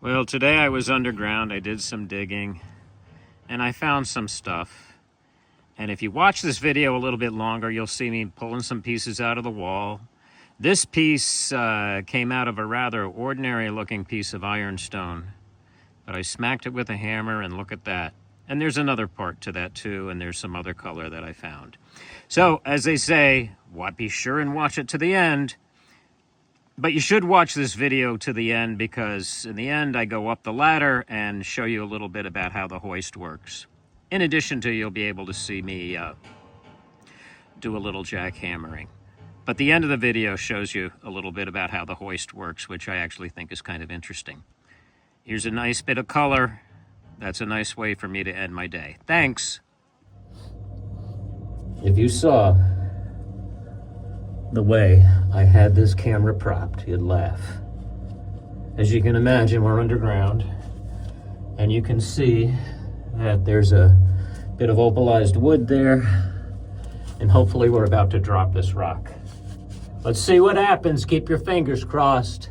Well, today I was underground, I did some digging, and I found some stuff. And if you watch this video a little bit longer, you'll see me pulling some pieces out of the wall. This piece came out of a rather ordinary looking piece of ironstone, but I smacked it with a hammer, and look at that. And there's another part to that too, and there's some other color that I found. So, as they say, be sure and watch it to the end. But you should watch this video to the end, because in the end I go up the ladder and show you a little bit about how the hoist works. In addition to, you'll be able to see me do a little jackhammering. But the end of the video shows you a little bit about how the hoist works, which I actually think is kind of interesting. Here's a nice bit of color. That's a nice way for me to end my day. Thanks. If you saw the way I had this camera propped, you'd laugh. As you can imagine, we're underground, and you can see that there's a bit of opalized wood there, and hopefully we're about to drop this rock. Let's see what happens. Keep your fingers crossed.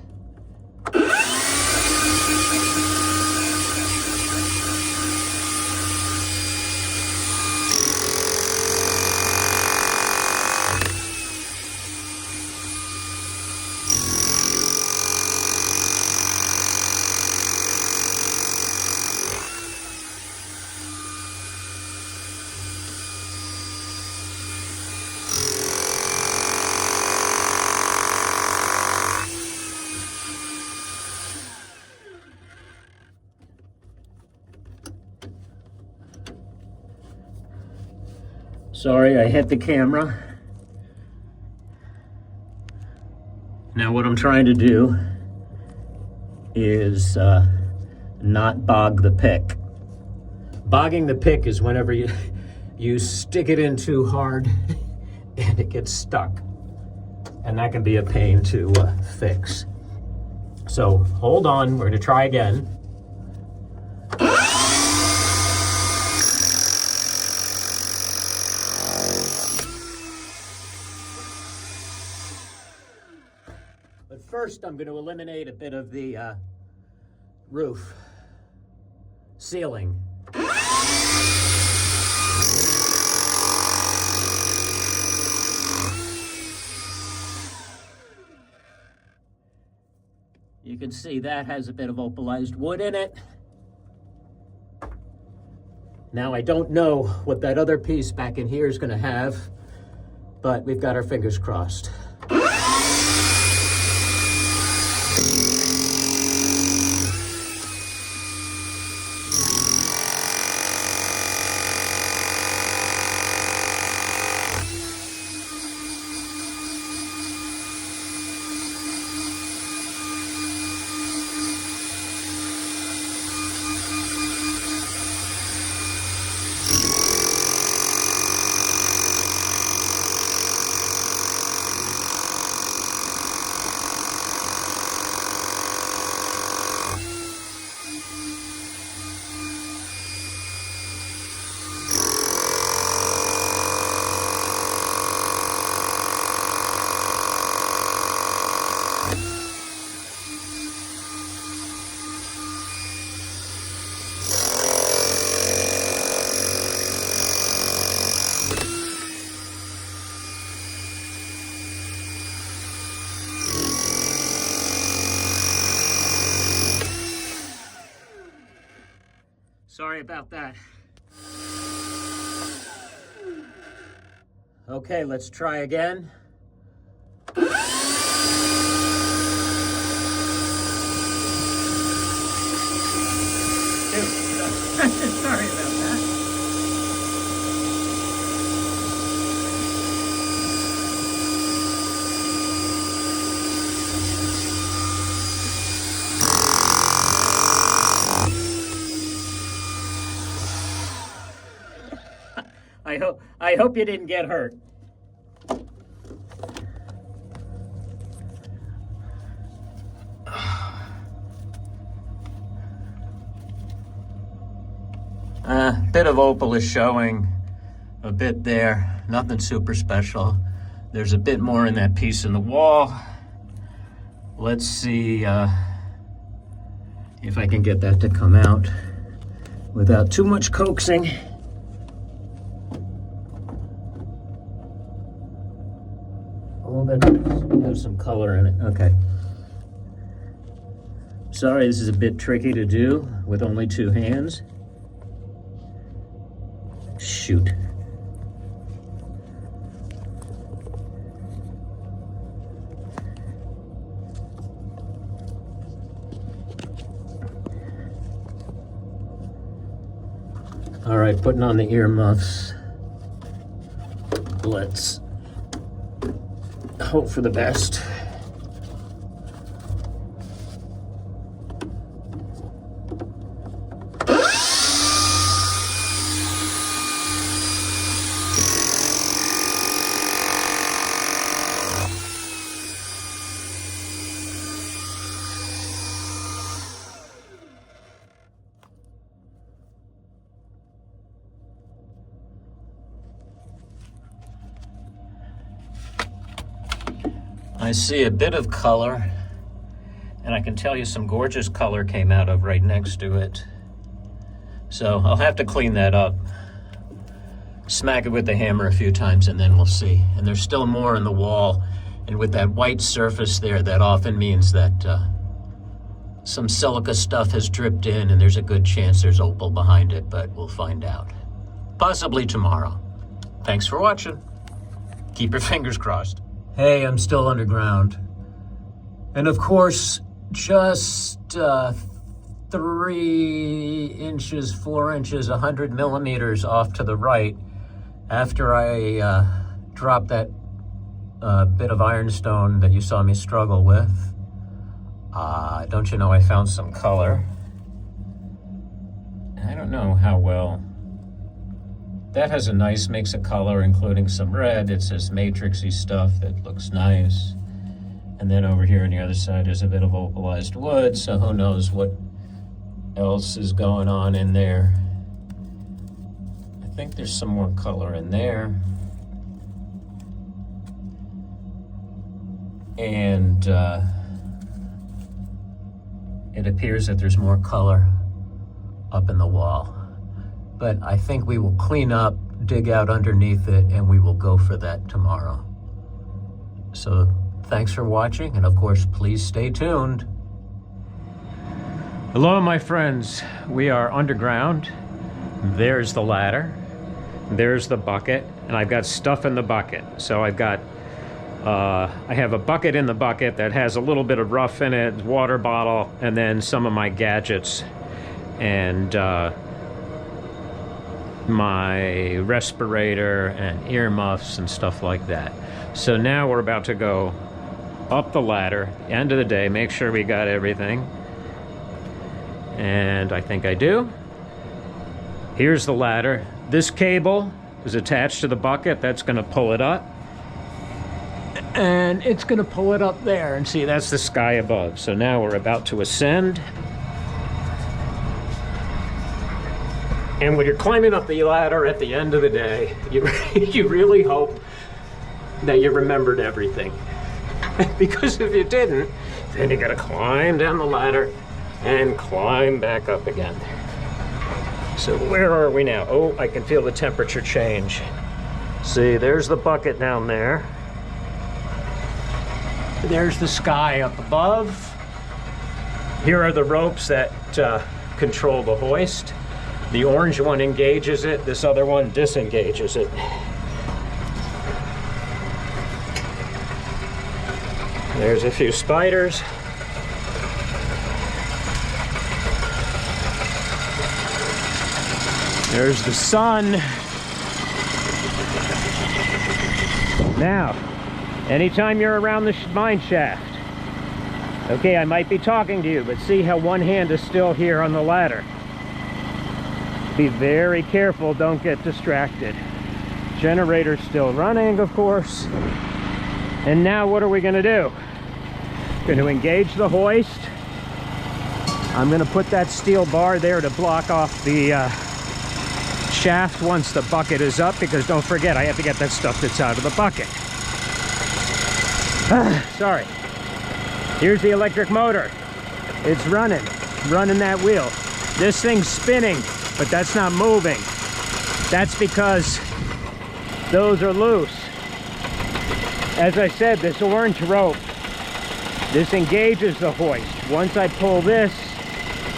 Sorry, I hit the camera. Now what I'm trying to do is not bog the pick. Bogging the pick is whenever you stick it in too hard and it gets stuck. And that can be a pain to fix. So hold on, we're gonna try again. But first, I'm going to eliminate a bit of the roof ceiling. You can see that has a bit of opalized wood in it. Now, I don't know what that other piece back in here is going to have, but we've got our fingers crossed. Sorry about that. Okay, let's try again. Sorry about that. I hope you didn't get hurt. Bit of opal is showing, a bit there, nothing super special. There's a bit more in that piece in the wall. Let's see, If I can get that to come out without too much coaxing. A little bit, have some color in it. Okay. Sorry, this is a bit tricky to do with only 2 hands. Shoot. All right, putting on the earmuffs. Let's hope for the best. I see a bit of color, and I can tell you some gorgeous color came out of right next to it. So I'll have to clean that up, smack it with the hammer a few times, and then we'll see. And there's still more in the wall, and with that white surface there, that often means that some silica stuff has dripped in, and there's a good chance there's opal behind it, but we'll find out. Possibly tomorrow. Thanks for watching. Keep your fingers crossed. Hey, I'm still underground. And of course, just 3 inches, 4 inches, 100 millimeters off to the right, after I dropped that bit of ironstone that you saw me struggle with, don't you know I found some color. I don't know how well. That has a nice mix of color, including some red. It's this matrixy stuff that looks nice. And then over here on the other side, there's a bit of opalized wood, so who knows what else is going on in there. I think there's some more color in there. And it appears that there's more color up in the wall. But I think we will clean up, dig out underneath it, and we will go for that tomorrow. So thanks for watching, and of course, please stay tuned. Hello, my friends. We are underground. There's the ladder. There's the bucket, and I've got stuff in the bucket. So I've got, I have a bucket in the bucket that has a little bit of rough in it, water bottle, and then some of my gadgets, and my respirator and earmuffs and stuff like that. So now we're about to go up the ladder, end of the day, make sure we got everything. And I think I do. Here's the ladder. This cable is attached to the bucket. That's going to pull it up. And it's going to pull it up there. And see, that's the sky above. So now we're about to ascend. And when you're climbing up the ladder at the end of the day, you really hope that you remembered everything. Because if you didn't, then you gotta climb down the ladder and climb back up again. So where are we now? Oh, I can feel the temperature change. See, there's the bucket down there. There's the sky up above. Here are the ropes that control the hoist. The orange one engages it, this other one disengages it. There's a few spiders. There's the sun. Now, anytime you're around the mine shaft, okay, I might be talking to you, but see how one hand is still here on the ladder. Be very careful, don't get distracted. Generator's still running, of course. And now what are we gonna do? Going to engage the hoist. I'm gonna put that steel bar there to block off the shaft once the bucket is up, because don't forget, I have to get that stuff that's out of the bucket. Sorry. Here's the electric motor. It's running. running that wheel. This thing's spinning, but that's not moving. That's because those are loose. As I said, this orange rope, this engages the hoist. Once I pull this,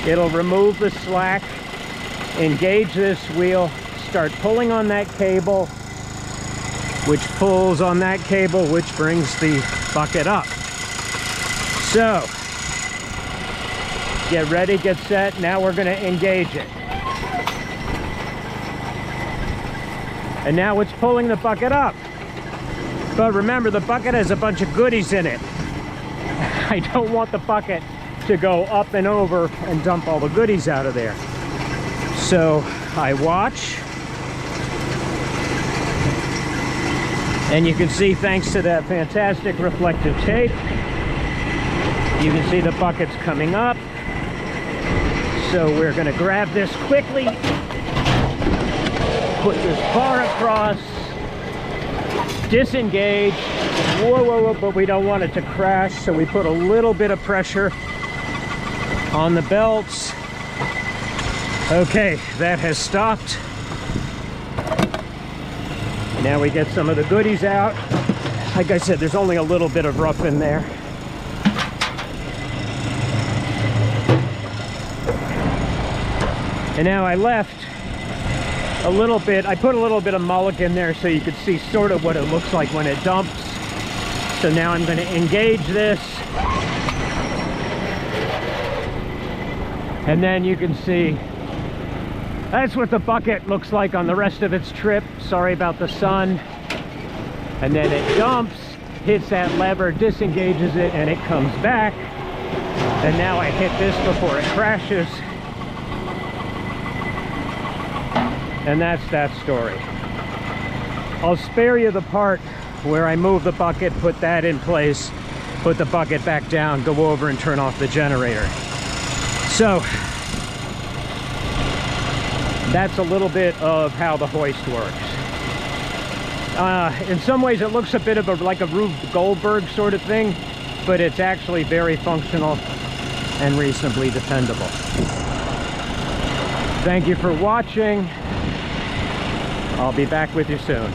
it'll remove the slack, engage this wheel, start pulling on that cable, which pulls on that cable, which brings the bucket up. So, get ready, get set. Now we're going to engage it. And now it's pulling the bucket up. But remember, the bucket has a bunch of goodies in it. I don't want the bucket to go up and over and dump all the goodies out of there. So I watch. And you can see, thanks to that fantastic reflective tape, you can see the bucket's coming up. So we're going to grab this quickly, put this bar across, disengage. Whoa, whoa, whoa, but we don't want it to crash, so we put a little bit of pressure on the belts. Okay, that has stopped. Now we get some of the goodies out. Like I said, there's only a little bit of rough in there. And now I left a little bit, I put a little bit of mullock in there so you could see sort of what it looks like when it dumps. So now I'm going to engage this. And then you can see, that's what the bucket looks like on the rest of its trip. Sorry about the sun. And then it dumps, hits that lever, disengages it, and it comes back. And now I hit this before it crashes. And that's that story. I'll spare you the part where I move the bucket, put that in place, put the bucket back down, go over and turn off the generator. So that's a little bit of how the hoist works. In some ways it looks a bit of like a Rube Goldberg sort of thing, but it's actually very functional and reasonably dependable. Thank you for watching. I'll be back with you soon.